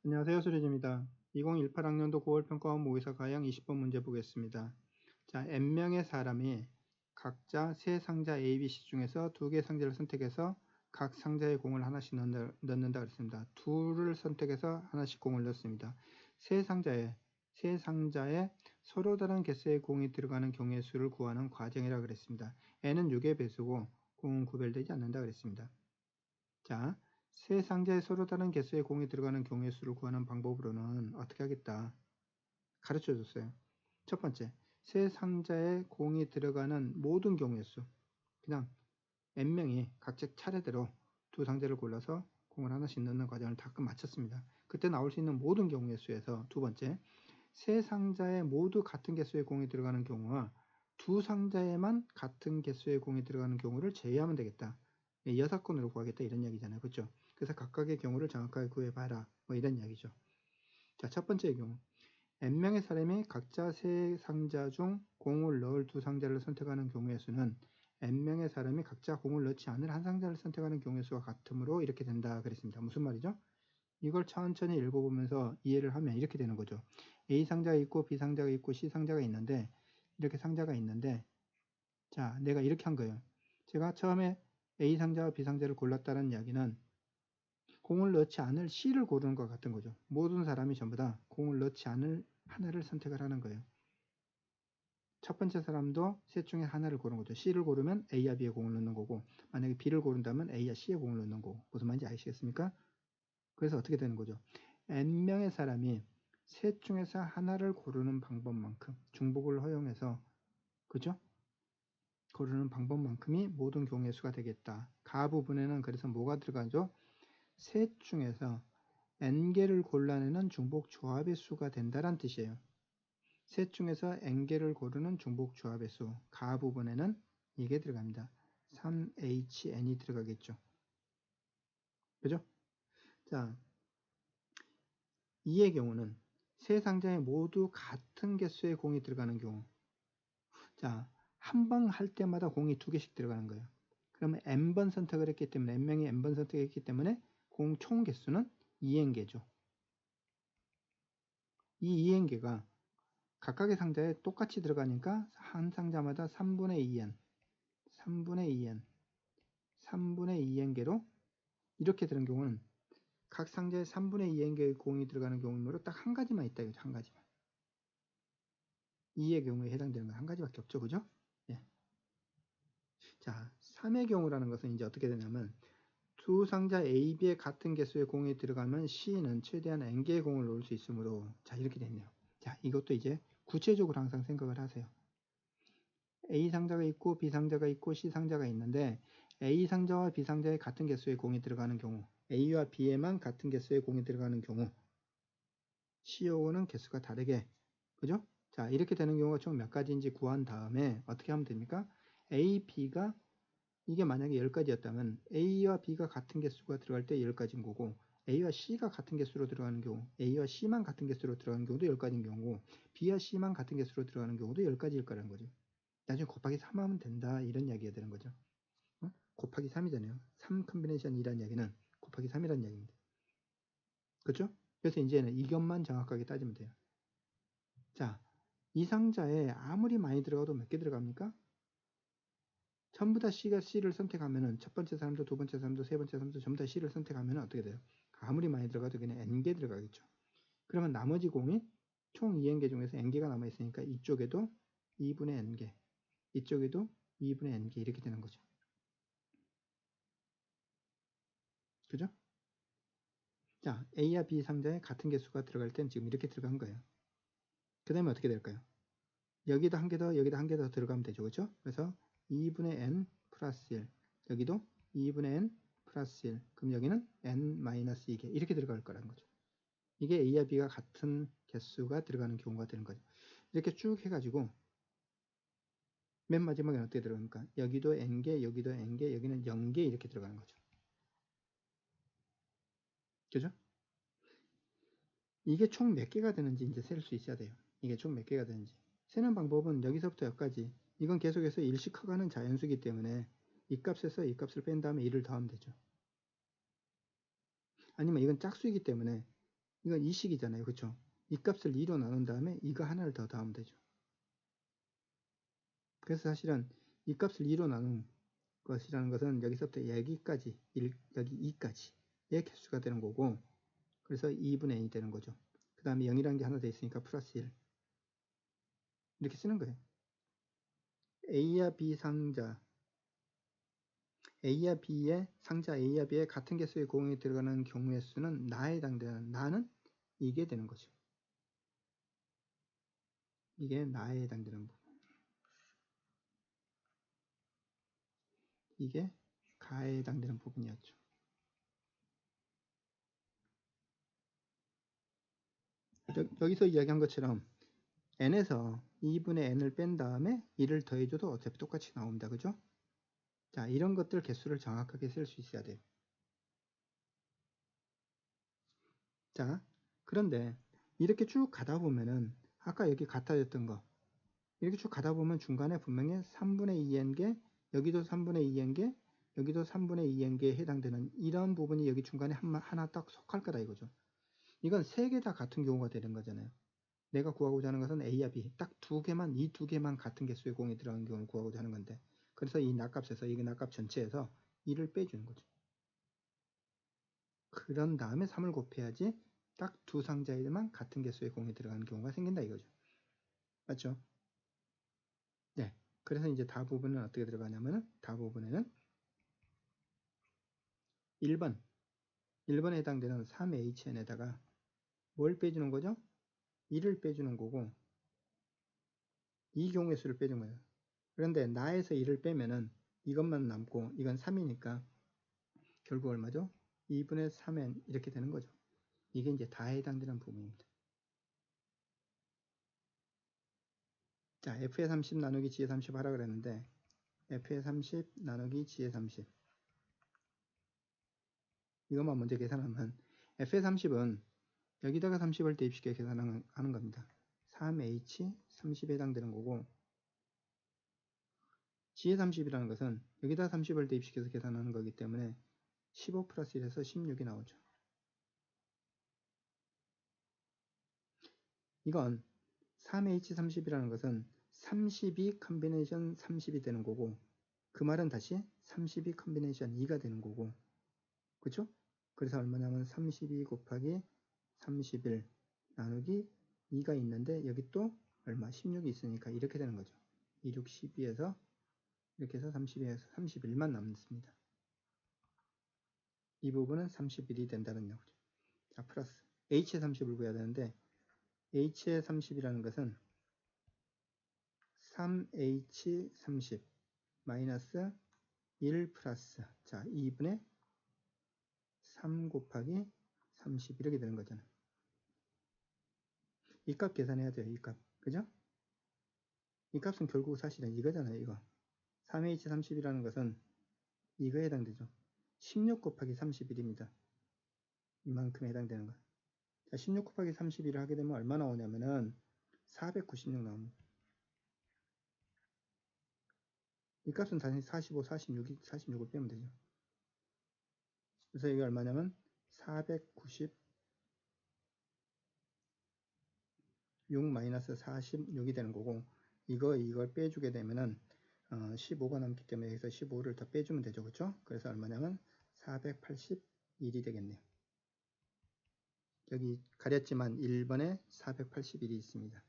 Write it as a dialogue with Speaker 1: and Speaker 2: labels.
Speaker 1: 안녕하세요. 수리입니다. 2018학년도 9월 평가원 모의사 가형 20번 문제 보겠습니다. 자, n명의 사람이 각자 세 상자 A, B, C 중에서 두 개의 상자를 선택해서 각 상자에 공을 하나씩 넣는다 그랬습니다. 둘을 선택해서 하나씩 공을 넣습니다. 세 상자에 서로 다른 개수의 공이 들어가는 경우의 수를 구하는 과정이라고 그랬습니다. n은 6의 배수고 공은 구별되지 않는다 그랬습니다. 자, 세 상자에 서로 다른 개수의 공이 들어가는 경우의 수를 구하는 방법으로는 어떻게 하겠다 가르쳐 줬어요. 첫 번째, 세 상자에 공이 들어가는 모든 경우의 수, 그냥 n명이 각자 차례대로 두 상자를 골라서 공을 하나씩 넣는 과정을 다 마쳤습니다. 그때 나올 수 있는 모든 경우의 수에서 두 번째, 세 상자에 모두 같은 개수의 공이 들어가는 경우와 두 상자에만 같은 개수의 공이 들어가는 경우를 제외하면 되겠다. 여사건으로 구하겠다 이런 이야기잖아요. 그렇죠? 그래서 각각의 경우를 정확하게 구해봐라. 뭐 이런 이야기죠. 자, 첫 번째 경우. n명의 사람이 각자 세 상자 중 공을 넣을 두 상자를 선택하는 경우의 수는 n명의 사람이 각자 공을 넣지 않을 한 상자를 선택하는 경우의 수와 같으므로 이렇게 된다 그랬습니다. 무슨 말이죠? 이걸 천천히 읽어보면서 이해를 하면 이렇게 되는 거죠. A 상자가 있고 B 상자가 있고 C 상자가 있는데 이렇게 상자가 있는데 자, 내가 이렇게 한 거예요. 제가 처음에 A 상자와 B 상자를 골랐다는 이야기는 공을 넣지 않을 C를 고르는 것 같은 거죠. 모든 사람이 전부 다 공을 넣지 않을 하나를 선택을 하는 거예요. 첫 번째 사람도 셋 중에 하나를 고르는 거죠. C를 고르면 A와 B에 공을 넣는 거고 만약에 B를 고른다면 A와 C에 공을 넣는 거고 무슨 말인지 아시겠습니까? 그래서 어떻게 되는 거죠? n명의 사람이 셋 중에서 하나를 고르는 방법만큼 중복을 허용해서 그죠? 고르는 방법만큼이 모든 경우의 수가 되겠다. 가 부분에는 그래서 뭐가 들어가죠? 셋 중에서 n개를 골라내는 중복 조합의 수가 된다란 뜻이에요. 셋 중에서 n개를 고르는 중복 조합의 수. 가 부분에는 이게 들어갑니다. 3HN이 들어가겠죠. 그죠? 자, 이의 경우는 세 상자에 모두 같은 개수의 공이 들어가는 경우. 자, 한 번 할 때마다 공이 두 개씩 들어가는 거예요. 그러면 n번 선택을 했기 때문에 n명이 n번 선택했기 때문에 공 총 개수는 2n개죠. 이 2n개가 각각의 상자에 똑같이 들어가니까 한 상자마다 3분의 2n, 3분의 2n, 3분의 2n개로 이렇게 되는 경우는 각 상자에 3분의 2n개의 공이 들어가는 경우로 딱 한 가지만 있다 이거죠. 한 가지만. 2의 경우에 해당되는 건 한 가지밖에 없죠. 그죠? 예. 자, 3의 경우라는 것은 이제 어떻게 되냐면 두 상자 A, B에 같은 개수의 공이 들어가면 C는 최대한 n개의 공을 넣을 수 있으므로 자 이렇게 됐네요. 자, 이것도 이제 구체적으로 항상 생각을 하세요. A 상자가 있고 B 상자가 있고 C 상자가 있는데 A 상자와 B 상자에 같은 개수의 공이 들어가는 경우 A와 B에만 같은 개수의 공이 들어가는 경우 C하고는 개수가 다르게 그죠? 자, 이렇게 되는 경우가 총 몇 가지인지 구한 다음에 어떻게 하면 됩니까? A, B가 이게 만약에 10가지였다면 A와 B가 같은 개수가 들어갈 때 10가지인 거고 A와 C가 같은 개수로 들어가는 경우 A와 C만 같은 개수로 들어가는 경우도 10가지인 경우고 B와 C만 같은 개수로 들어가는 경우도 10가지일 거라는 거죠. 나중에 곱하기 3 하면 된다 이런 이야기가 되는 거죠. 곱하기 3이잖아요. 3 컨비네이션이라는 이야기는 곱하기 3이라는 이야기입니다. 그렇죠? 그래서 이제는 이것만 정확하게 따지면 돼요. 자, 이 상자에 아무리 많이 들어가도 몇 개 들어갑니까? 전부 다 C가 C를 선택하면은 첫 번째 사람도 두 번째 사람도 세 번째 사람도 전부 다 C를 선택하면 어떻게 돼요? 아무리 많이 들어가도 그냥 N개 들어가겠죠. 그러면 나머지 공이 총 2N개 중에서 N개가 남아있으니까 이쪽에도 2분의 N개, 이쪽에도 2분의 N개 이렇게 되는 거죠. 그죠? 자, A와 B 상자에 같은 개수가 들어갈 땐 지금 이렇게 들어간 거예요. 그 다음에 어떻게 될까요? 여기도 한 개 더, 여기도 한 개 더 들어가면 되죠. 그죠? 그래서 2분의 N 플러스 1, 여기도 2분의 N 플러스 1, 그럼 여기는 N-2개 이렇게 들어갈 거라는 거죠. 이게 A와 B가 같은 개수가 들어가는 경우가 되는 거죠. 이렇게 쭉 해가지고 맨 마지막에 어떻게 들어갑니까? 여기도 N개, 여기도 N개, 여기는 0개 이렇게 들어가는 거죠. 그죠? 이게 총 몇 개가 되는지 이제 셀 수 있어야 돼요. 이게 총 몇 개가 되는지. 세는 방법은 여기서부터 여기까지. 이건 계속해서 일식커가는 자연수기 때문에 이 값에서 이 값을 뺀 다음에 1을 더하면 되죠. 아니면 이건 짝수이기 때문에 이건 이 식이잖아요. 그쵸? 이 값을 2로 나눈 다음에 이거 하나를 더 더하면 되죠. 그래서 사실은 이 값을 2로 나눈 것이라는 것은 여기서부터 여기까지, 여기 2까지 의 개수가 되는 거고, 그래서 2분의 n이 되는 거죠. 그 다음에 0이라는 게 하나 더 있으니까 플러스 1 이렇게 쓰는 거예요. A와 B 상자, A와 B의 상자 A와 B의 같은 개수의 공이 들어가는 경우의 수는 나에 해당되는, 나는 이게 되는 거죠. 이게 나에 해당되는 부분. 이게 가에 해당되는 부분이었죠. 여기서 이야기한 것처럼 n에서 2분의 n을 뺀 다음에 1을 더해줘도 어차피 똑같이 나옵니다. 그죠? 자, 이런 것들 개수를 정확하게 쓸 수 있어야 돼요. 자, 그런데 이렇게 쭉 가다 보면은 아까 여기 같아졌던 거 이렇게 쭉 가다 보면 중간에 분명히 3분의 2n개, 여기도 3분의 2n개, 여기도 3분의 2n개에 해당되는 이런 부분이 여기 중간에 하나 딱 속할 거다 이거죠. 이건 세 개 다 같은 경우가 되는 거잖아요. 내가 구하고자 하는 것은 A와 B 딱 두 개만, 이 두 개만 같은 개수의 공이 들어가는 경우를 구하고자 하는 건데, 그래서 이 낙값에서 이 낙값 전체에서 1을 빼주는 거죠. 그런 다음에 3을 곱해야지 딱 두 상자에만 같은 개수의 공이 들어가는 경우가 생긴다 이거죠. 맞죠? 네. 그래서 이제 다 부분은 어떻게 들어가냐면은 다 부분에는 1번에 해당되는 3HN에다가 뭘 빼주는 거죠? 1을 빼주는 거고 이 경우의 수를 빼준 거예요. 그런데 나에서 1을 빼면은 이것만 남고 이건 3이니까 결국 얼마죠? 2분의 3n 이렇게 되는 거죠. 이게 이제 다 해당되는 부분입니다. 자, F의 30 나누기 G의 30 하라 그랬는데 F의 30 나누기 G의 30 이것만 먼저 계산하면 F의 30은 여기다가 30을 대입시켜 계산하는 겁니다. 3H 30에 해당되는 거고 G의 30이라는 것은 여기다 30을 대입시켜서 계산하는 거기 때문에 15 플러스 1에서 16이 나오죠. 이건 3H30이라는 것은 32 컨비네이션 30이 되는 거고 그 말은 다시 32 컨비네이션 2가 되는 거고 그쵸? 그래서 얼마냐면 32 곱하기 31 나누기 2가 있는데 여기 또 얼마? 16이 있으니까 이렇게 되는 거죠. 2, 6, 12에서 이렇게 해서 32에서 31만 남습니다. 이 부분은 31이 된다는 거죠. 자, 플러스 H의 30을 구해야 되는데 H의 30이라는 것은 3H30 마이너스 1 플러스 자 2분의 3 곱하기 30 이렇게 되는 거잖아요. 이 값 계산해야 돼요. 이 값. 그죠? 이 값은 결국 사실은 이거잖아요. 이거 3H30이라는 것은 이거에 해당되죠. 16 곱하기 31입니다. 이만큼에 해당되는 거. 자, 16 곱하기 31을 하게 되면 얼마 나오냐면은 496 나옵니다. 이 값은 다시 45, 46을 빼면 되죠. 그래서 이게 얼마냐면 496 마이너스 46이 되는 거고 이걸 빼주게 되면은 15가 남기 때문에 여기서 15를 더 빼주면 되죠. 그렇죠? 그래서 얼마냐면 481이 되겠네요. 여기 가렸지만 1번에 481이 있습니다.